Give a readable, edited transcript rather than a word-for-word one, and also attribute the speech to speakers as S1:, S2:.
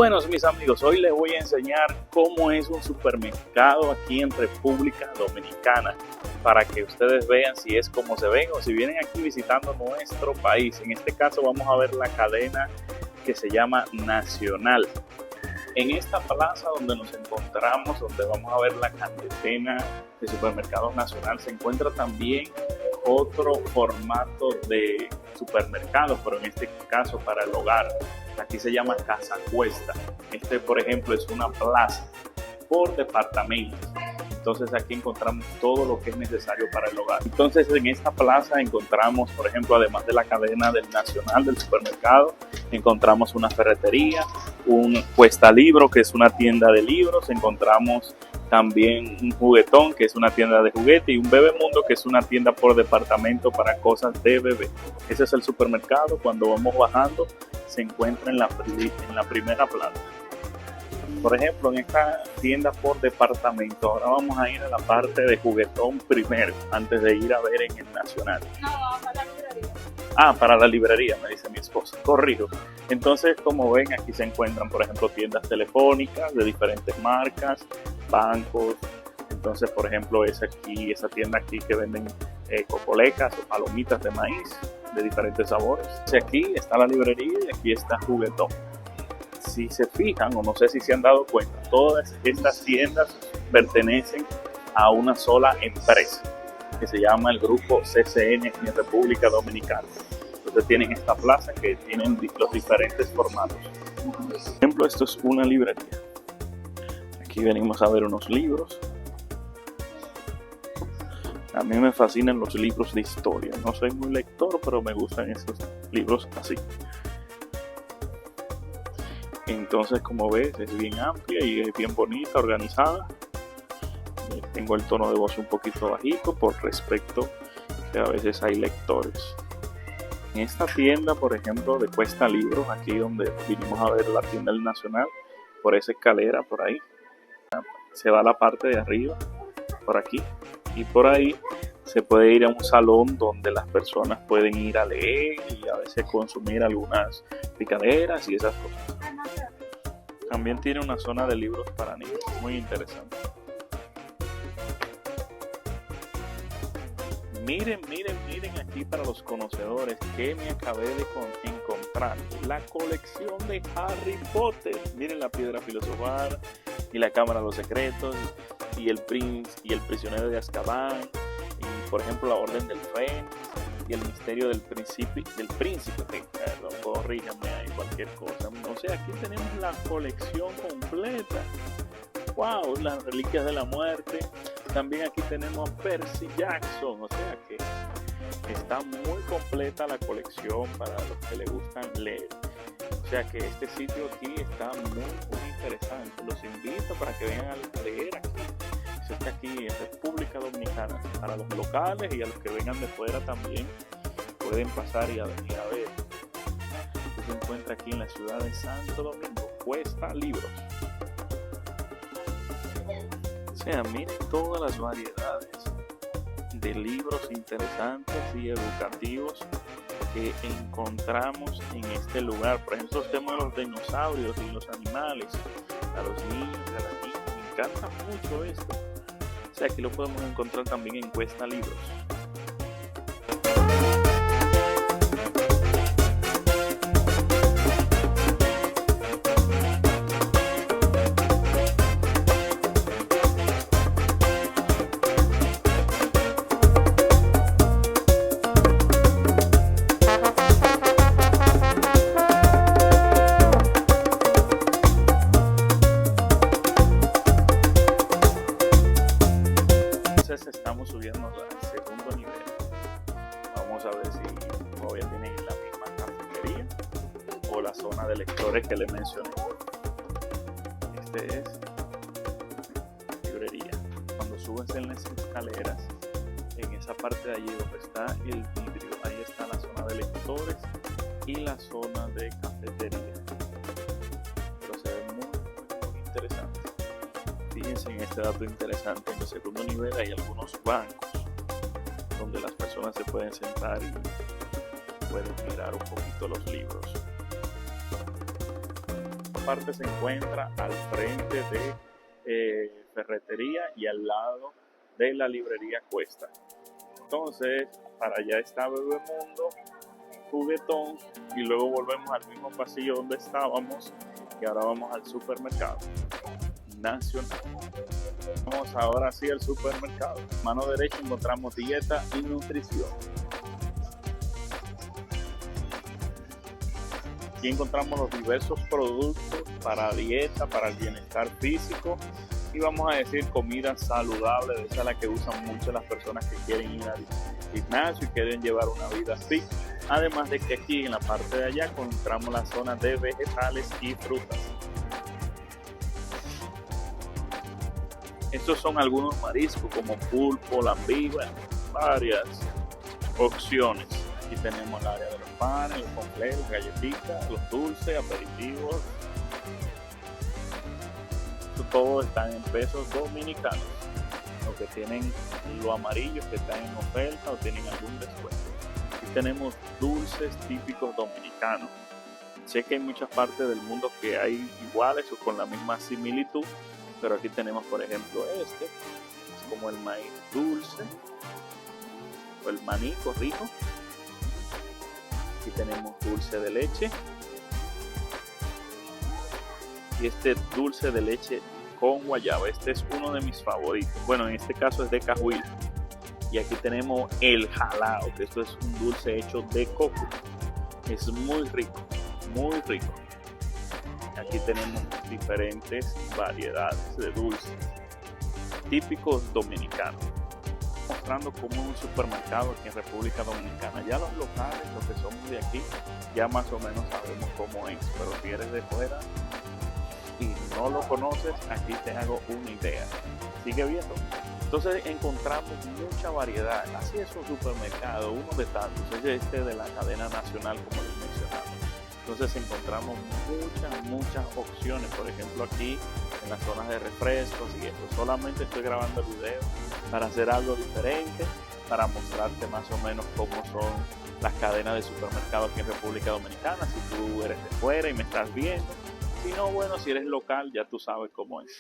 S1: Buenos mis amigos, hoy les voy a enseñar cómo es un supermercado aquí en República Dominicana para que ustedes vean si es como se ven o si vienen aquí visitando nuestro país. En este caso vamos a ver la cadena que se llama Nacional. En esta plaza donde nos encontramos, donde vamos a ver la cadena de supermercados Nacional, se encuentra también otro formato de supermercado, pero en este caso para el hogar. Aquí se llama Casa Cuesta. Este, por ejemplo, es una plaza por departamentos. Entonces aquí encontramos todo lo que es necesario para el hogar. Entonces en esta plaza encontramos, por ejemplo, además de la cadena del Nacional del supermercado, encontramos una ferretería, un Cuesta Libro, que es una tienda de libros, encontramos también un Juguetón, que es una tienda de juguete, y un Bebemundo, que es una tienda por departamento para cosas de bebé. Ese es el supermercado. Cuando vamos bajando se encuentra en la primera planta. Por ejemplo, en esta tienda por departamento, ahora vamos a ir a la parte de Juguetón primero, antes de ir a ver en el Nacional.
S2: No, para la librería.
S1: Para la librería, me dice mi esposa. Corrijo. Entonces, como ven, aquí se encuentran, por ejemplo, tiendas telefónicas de diferentes marcas, bancos. Entonces, por ejemplo, esa tienda aquí que venden cocolecas o palomitas de maíz de diferentes sabores. Aquí está la librería y aquí está Juguetón. Si se fijan, o no sé si se han dado cuenta, todas estas tiendas pertenecen a una sola empresa que se llama el Grupo CCN en República Dominicana. Entonces tienen esta plaza que tienen los diferentes formatos. Por ejemplo, esto es una librería. Aquí venimos a ver unos libros. A mí me fascinan los libros de historia. No soy muy lector, pero me gustan esos libros así. Entonces, como ves, es bien amplia y es bien bonita, organizada. Tengo el tono de voz un poquito bajito por respecto que a veces hay lectores. En esta tienda, por ejemplo, de Cuesta Libros, aquí donde vinimos a ver la tienda del Nacional, por esa escalera, por ahí, se va a la parte de arriba, por aquí, y por ahí se puede ir a un salón donde las personas pueden ir a leer y a veces consumir algunas picaderas y esas cosas. También tiene una zona de libros para niños, muy interesante. Miren aquí para los conocedores que me acabé de encontrar. La colección de Harry Potter. Miren la piedra filosofal y la cámara de los secretos y el prisionero de Azkaban y por ejemplo la orden del Fénix y el misterio del príncipe, corríjanme ahí cualquier cosa. O sea, aquí tenemos la colección completa. Wow, las reliquias de la muerte. También aquí tenemos a Percy Jackson, o sea que está muy completa la colección para los que les gustan leer. O sea que este sitio aquí está muy interesante. Los invito para que vengan a leer aquí. Eso está aquí en República Dominicana. Para los locales y a los que vengan de fuera también pueden pasar y a venir a ver. Esto se encuentra aquí en la ciudad de Santo Domingo. Cuesta Libros. O sea, miren todas las variedades de libros interesantes y educativos que encontramos en este lugar. Por ejemplo, los temas de los dinosaurios y los animales. A los niños, a las niñas, me encanta mucho esto. O sea, aquí lo podemos encontrar también en Cuesta Libros. Estamos subiendo al segundo nivel. Vamos a ver si todavía tienen la misma cafetería o la zona de lectores que les mencioné. Este es librería. Cuando subes en las escaleras, en esa parte de allí donde está el vidrio, ahí está la zona de lectores y la zona de cafetería. Pero se ve muy interesante. Fíjense en este dato interesante. En el segundo nivel hay algunos bancos donde las personas se pueden sentar y pueden mirar un poquito los libros. parte se encuentra al frente de Ferretería y al lado de la librería Cuesta. Entonces, para allá está Bebemundo, Juguetón, y luego volvemos al mismo pasillo donde estábamos y ahora vamos al supermercado nacional. Vamos ahora sí al supermercado. Mano derecha encontramos dieta y nutrición. Aquí encontramos los diversos productos para dieta, para el bienestar físico y vamos a decir comida saludable, esa es la que usan mucho las personas que quieren ir al gimnasio y quieren llevar una vida fit. Además de que aquí en la parte de allá encontramos la zona de vegetales y frutas. Estos son algunos mariscos como pulpo, lambigua, varias opciones. Aquí tenemos el área de los panes, los completos, las galletitas, los dulces, aperitivos. Esto todo está en pesos dominicanos. Los que tienen lo amarillo que están en oferta o tienen algún descuento. Aquí tenemos dulces típicos dominicanos. Sé que hay muchas partes del mundo que hay iguales o con la misma similitud, pero aquí tenemos por ejemplo este, es como el maíz dulce o el maní, corrijo. Aquí tenemos dulce de leche y este dulce de leche con guayaba, este es uno de mis favoritos. Bueno, en este caso es de Cajuil. Y aquí tenemos el jalao, que esto es un dulce hecho de coco, es muy rico, muy rico. Aquí tenemos diferentes variedades de dulces típicos dominicanos, mostrando como un supermercado aquí en República Dominicana. Ya los locales, los que somos de aquí, ya más o menos sabemos cómo es, pero si eres de fuera y no lo conoces, aquí te hago una idea. Sigue viendo. Entonces encontramos mucha variedad. Así es un supermercado, uno de tantos, es este de la cadena nacional, como les mencionaba. Entonces encontramos muchas opciones. Por ejemplo, aquí en las zonas de refrescos y esto. Solamente estoy grabando el video para hacer algo diferente, para mostrarte más o menos cómo son las cadenas de supermercados aquí en República Dominicana. Si tú eres de fuera y me estás viendo, si no, bueno, si eres local ya tú sabes cómo es.